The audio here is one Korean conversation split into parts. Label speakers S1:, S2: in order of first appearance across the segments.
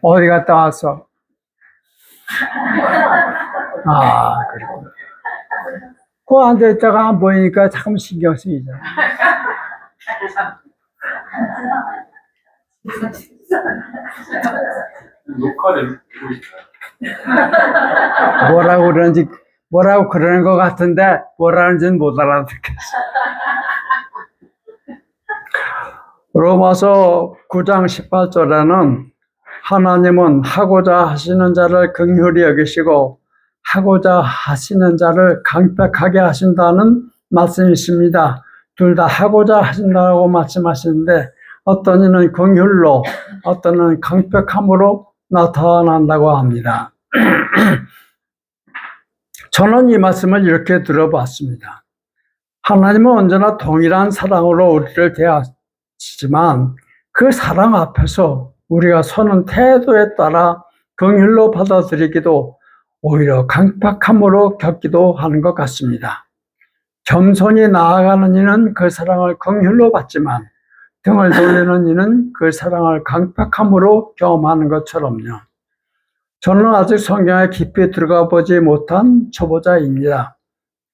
S1: 어디 갔다 왔어? 아, 그렇구나. 그 앉아있다가 안 보이니까 참 신경 쓰이잖아.
S2: 녹화를 보고 있어요.
S1: 뭐라고 그러는지, 뭐라고 그러는 것 같은데, 뭐라는지는 못 알아듣겠어. 로마서 9장 18절에는 하나님은 하고자 하시는 자를 긍휼히 여기시고 하고자 하시는 자를 강팍하게 하신다는 말씀이 있습니다. 둘 다 하고자 하신다고 말씀하시는데 어떤 이는 긍휼로 어떤 이는 강팍함으로 나타난다고 합니다. 저는 이 말씀을 이렇게 들어봤습니다. 하나님은 언제나 동일한 사랑으로 우리를 대하시지만 그 사랑 앞에서 우리가 서는 태도에 따라 긍휼로 받아들이기도 오히려 강팍함으로 겪기도 하는 것 같습니다. 겸손히 나아가는 이는 그 사랑을 긍휼로 받지만 등을 돌리는 이는 그 사랑을 강팍함으로 경험하는 것처럼요. 저는 아직 성경에 깊이 들어가 보지 못한 초보자입니다.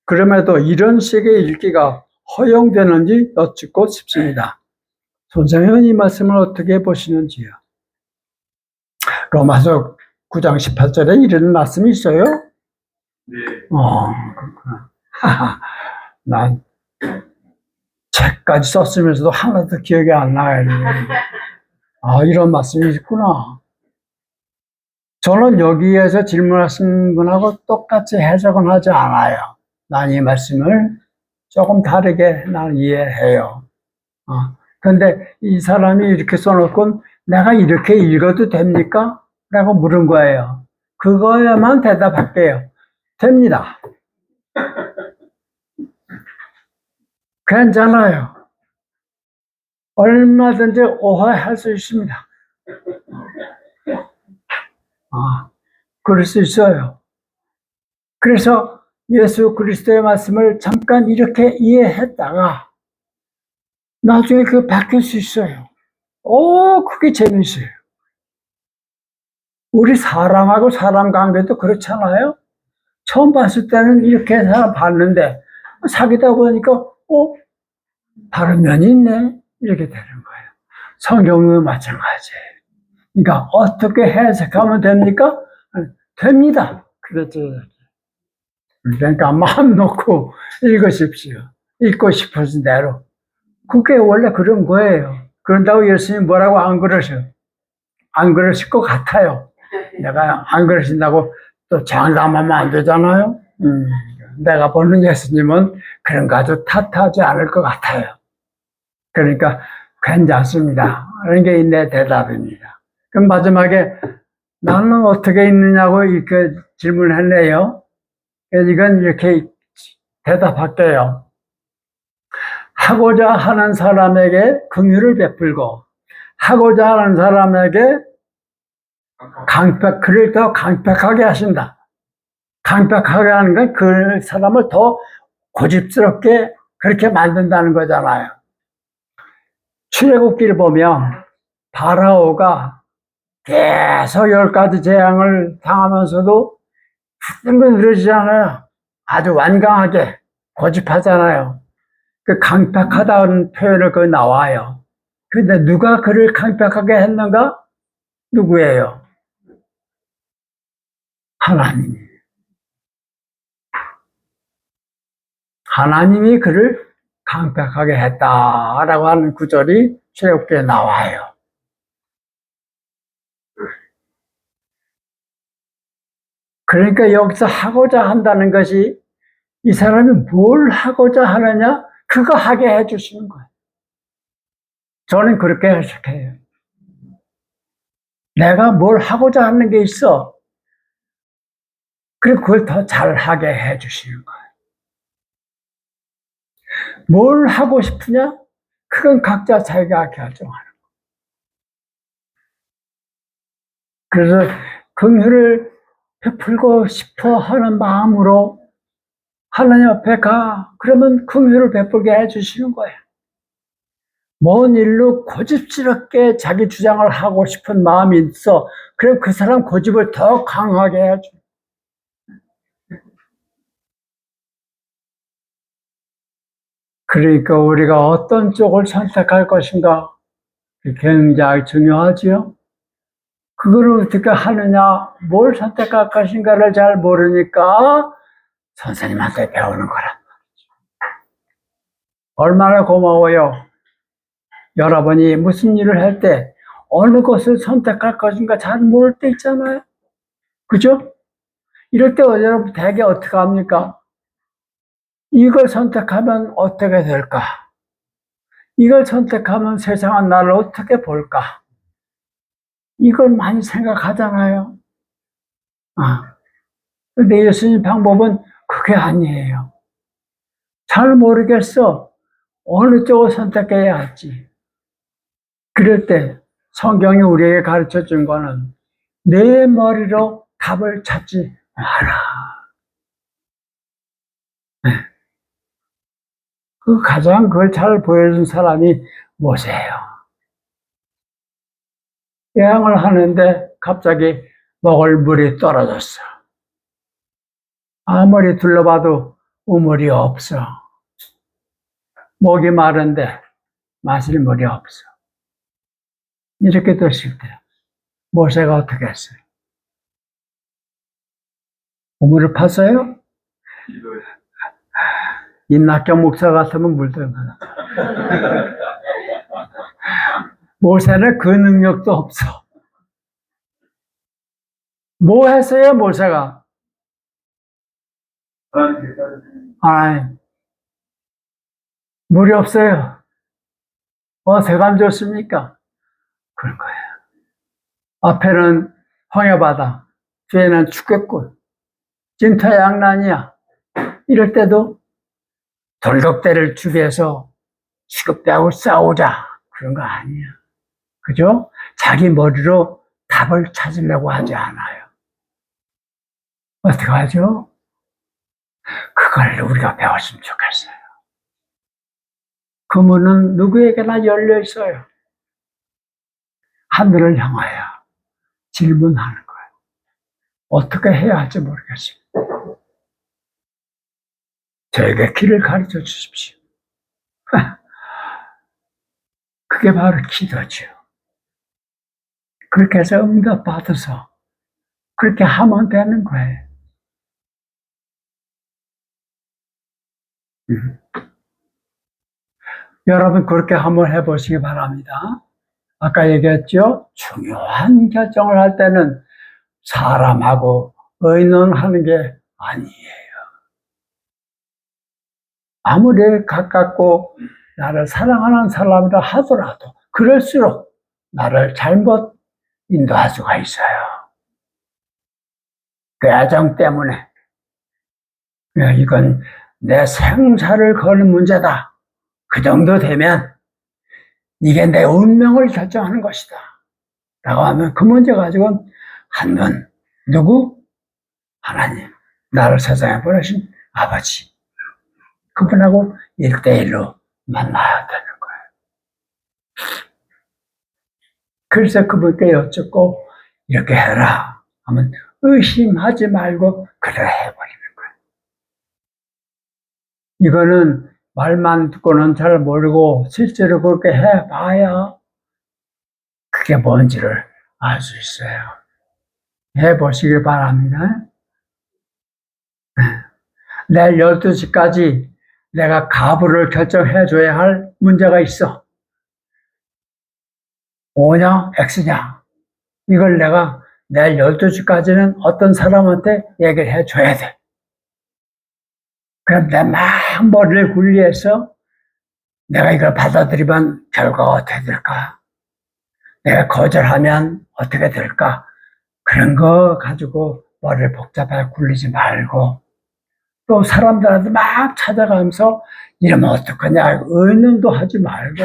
S1: 그럼에도 이런 식의 읽기가 허용되는지 여쭙고 싶습니다. 선생님은 이 말씀을 어떻게 보시는지요? 로마서 9장 18절에 이런 말씀이 있어요?
S2: 네.
S1: 그렇구나. 난 책까지 썼으면서도 하나도 기억이 안 나요. 이런 말씀이 있구나. 저는 여기에서 질문하신 분하고 똑같이 해석은 하지 않아요. 난 이 말씀을 조금 다르게 난 이해해요. 근데 이 사람이 이렇게 써놓고 내가 이렇게 읽어도 됩니까? 라고 물은 거예요. 그거에만 대답할게요. 됩니다. 괜찮아요. 얼마든지 오해할 수 있습니다. 그럴 수 있어요. 그래서 예수 그리스도의 말씀을 잠깐 이렇게 이해했다가 나중에 그게 바뀔 수 있어요. 그게 재밌어요. 우리 사람하고 사람 관계도 그렇잖아요. 처음 봤을 때는 이렇게 사람 봤는데 사귀다 보니까 다른 면이 있네 이렇게 되는 거예요. 성경은 마찬가지예요. 그러니까 어떻게 해석하면 됩니까? 됩니다. 그렇죠. 그러니까 마음 놓고 읽으십시오. 읽고 싶으신 대로. 그게 원래 그런 거예요. 그런다고 예수님 뭐라고 안 그러셔? 안 그러실 것 같아요. 내가 안 그러신다고 또 장담하면 안 되잖아요. 내가 보는 예수님은 그런 거 아주 탓하지 않을 것 같아요. 그러니까 괜찮습니다. 그런 게 내 대답입니다. 그럼 마지막에 나는 어떻게 있느냐고 이렇게 질문했네요. 이건 이렇게 대답할게요. 하고자 하는 사람에게 긍휼을 베풀고 하고자 하는 사람에게 그를 더 강팍하게 하신다. 강팍하게 하는 건 그 사람을 더 고집스럽게 그렇게 만든다는 거잖아요. 출애굽기를 보면 바라오가 계속 10가지 재앙을 당하면서도 하는 건 그러지 않아요. 아주 완강하게 고집하잖아요. 그 강팍하다는 표현을 거기 나와요. 근데 누가 그를 강팍하게 했는가? 누구예요? 하나님. 하나님이 그를 강팍하게 했다라고 하는 구절이 출애굽기에 나와요. 그러니까 여기서 하고자 한다는 것이 이 사람이 뭘 하고자 하느냐? 그거 하게 해주시는 거예요. 저는 그렇게 해석해요. 내가 뭘 하고자 하는 게 있어. 그리고 그걸 더 잘하게 해주시는 거예요. 뭘 하고 싶으냐? 그건 각자 자기가 결정하는 거예요. 그래서 긍휼을 베풀고 싶어 하는 마음으로 하나님 앞에 가. 그러면 긍휼을 베풀게 해주시는 거예요. 뭔 일로 고집스럽게 자기 주장을 하고 싶은 마음이 있어. 그럼 그 사람 고집을 더 강하게 해야죠. 그러니까 우리가 어떤 쪽을 선택할 것인가 굉장히 중요하지요. 그걸 어떻게 하느냐, 뭘 선택할 것인가를 잘 모르니까 선생님한테 배우는 거라. 얼마나 고마워요. 여러분이 무슨 일을 할 때 어느 것을 선택할 것인가 잘 모를 때 있잖아요. 그죠? 이럴 때 여러분 대개 어떻게 합니까? 이걸 선택하면 어떻게 될까? 이걸 선택하면 세상은 나를 어떻게 볼까? 이걸 많이 생각하잖아요. 아, 근데 예수님 방법은 그게 아니에요. 잘 모르겠어. 어느 쪽을 선택해야 할지. 그럴 때 성경이 우리에게 가르쳐 준 거는 내 머리로 답을 찾지 마라. 그 가장 그걸 잘 보여준 사람이 모세예요. 여행을 하는데 갑자기 먹을 물이 떨어졌어. 아무리 둘러봐도 우물이 없어. 목이 마른데 마실 물이 없어. 이렇게 됐을 때 모세가 어떻게 했어요? 우물을 팠어요?
S2: 기도해.
S1: 임낙경 목사 같으면 물 들면. 모세는 그 능력도 없어. 뭐 했어요, 모세가?
S2: 하나님께 따르세요.
S1: 하나님, 물이 없어요. 어떻게 하면 좋습니까? 그런 거예요. 앞에는 황야바다, 뒤에는 죽겠군. 진퇴양난이야. 이럴 때도 돌격대를 준비해서 시급대하고 싸우자. 그런 거 아니야. 그죠? 자기 머리로 답을 찾으려고 하지 않아요. 어떻게 하죠? 그걸 우리가 배웠으면 좋겠어요. 그 문은 누구에게나 열려 있어요. 하늘을 향하여 질문하는 거예요. 어떻게 해야 할지 모르겠어요. 저에게 길을 가르쳐 주십시오. 그게 바로 기도죠. 그렇게 해서 응답 받아서 그렇게 하면 되는 거예요. 여러분 그렇게 한번 해보시기 바랍니다. 아까 얘기했죠? 중요한 결정을 할 때는 사람하고 의논하는 게 아니에요. 아무리 가깝고 나를 사랑하는 사람이라 하더라도 그럴수록 나를 잘못 인도할 수가 있어요. 그 애정 때문에 이건 내 생사를 거는 문제다. 그 정도 되면 이게 내 운명을 결정하는 것이다. 라고 하면 그 문제 가지고는 한 분, 누구? 하나님. 나를 세상에 보내신 아버지. 그분하고 1대1로 만나야 되는 거예요. 그래서 그분께 여쭙고 이렇게 해라 하면 의심하지 말고 그래 해버리는 거예요. 이거는 말만 듣고는 잘 모르고 실제로 그렇게 해봐야 그게 뭔지를 알 수 있어요. 해보시길 바랍니다. 내일 12시까지 내가 가부를 결정해줘야 할 문제가 있어. O냐, X냐. 이걸 내가 내일 12시까지는 어떤 사람한테 얘기를 해줘야 돼. 그럼 내 막 머리를 굴리해서 내가 이걸 받아들이면 결과가 어떻게 될까? 내가 거절하면 어떻게 될까? 그런 거 가지고 머리를 복잡하게 굴리지 말고 또 사람들한테 막 찾아가면서 이러면 어떡하냐 의논도 하지 말고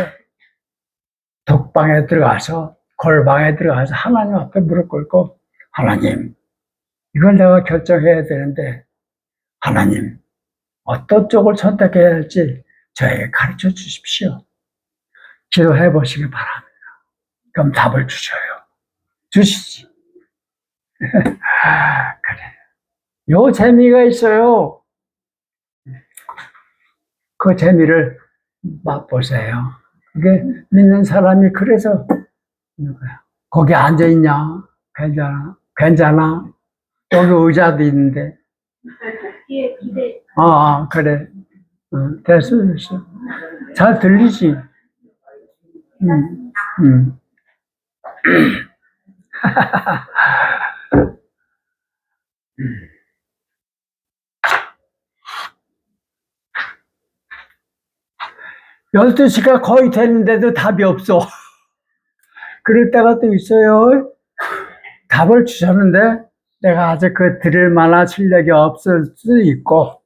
S1: 독방에 들어가서 골방에 들어가서 하나님 앞에 무릎 꿇고 하나님 이걸 내가 결정해야 되는데 하나님 어떤 쪽을 선택해야 할지 저에게 가르쳐 주십시오. 기도해 보시기 바랍니다. 그럼 답을 주셔요. 주시지. 그래. 요 재미가 있어요. 그 재미를 맛보세요. 그게 믿는 사람이 그래서 거기 앉아있냐? 괜찮아? 여기 의자도 있는데. 그래. 됐어. 잘 들리지? 음, 음. 12시가 거의 됐는데도 답이 없어. 그럴 때가 또 있어요. 답을 주셨는데 내가 아직 그 드릴 만한 실력이 없을 수도 있고,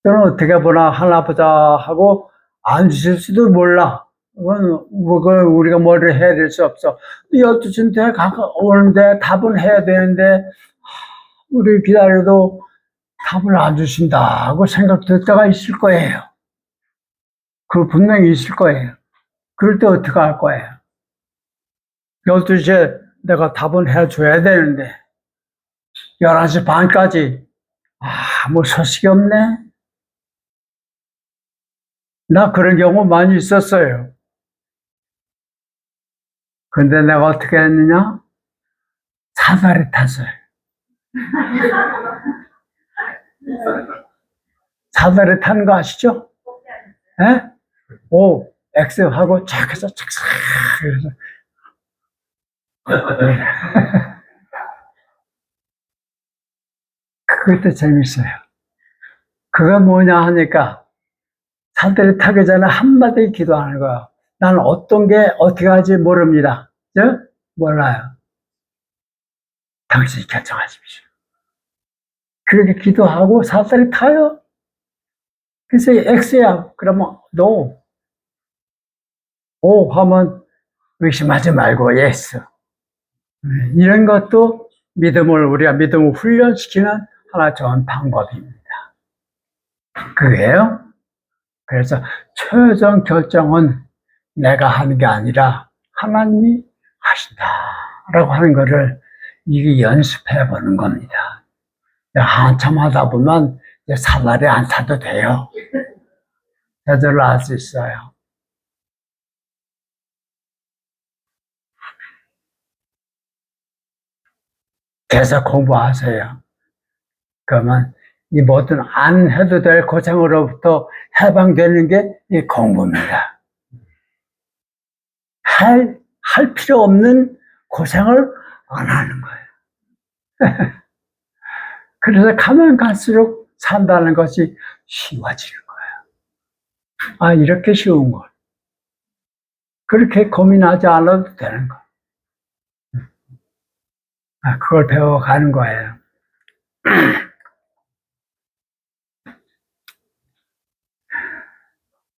S1: 또는 어떻게 보나 하나 보자 하고 안 주실 수도 몰라. 그걸 우리가 뭐를 해야 될 수 없어. 12시인데 오는데 답은 해야 되는데 우리 기다려도 답을 안 주신다고 생각될 때가 있을 거예요. 그 분명히 있을 거예요. 그럴 때 어떻게 할 거예요? 12시에 내가 답은 해줘야 되는데 11시 반까지 아무 소식이 없네. 나 그런 경우 많이 있었어요. 근데 내가 어떻게 했느냐? 사다리 탔어요. 사다리 타는 거 아시죠? 예? 오, X 하고 착 해서 착착 해서 그것도 재밌어요. 그거 뭐냐 하니까 사다리 타기 전에 한마디 기도하는 거야. 나는 어떤 게 어떻게 할지 모릅니다. 몰라요. 당신이 결정하십시오. 그렇게 기도하고 사다리 타요. 그래서 X야. 그러면 no. O 하면 의심하지 말고 yes. 이런 것도 우리가 믿음을 훈련시키는 하나 좋은 방법입니다. 그게요. 그래서 최종 결정은 내가 하는 게 아니라 하나님이 하신다라고 하는 거를 이게 연습해 보는 겁니다. 한참 하다 보면 사다리 안 타도 돼요. 저절로 할 수 있어요. 계속 공부하세요. 그러면 이 모든 안 해도 될 고생으로부터 해방되는 게 이 공부입니다. 할 필요 없는 고생을 안 하는 거예요. 그래서 가면 갈수록 산다는 것이 쉬워지는 거예요. 이렇게 쉬운 걸. 그렇게 고민하지 않아도 되는 거. 그걸 배워가는 거예요.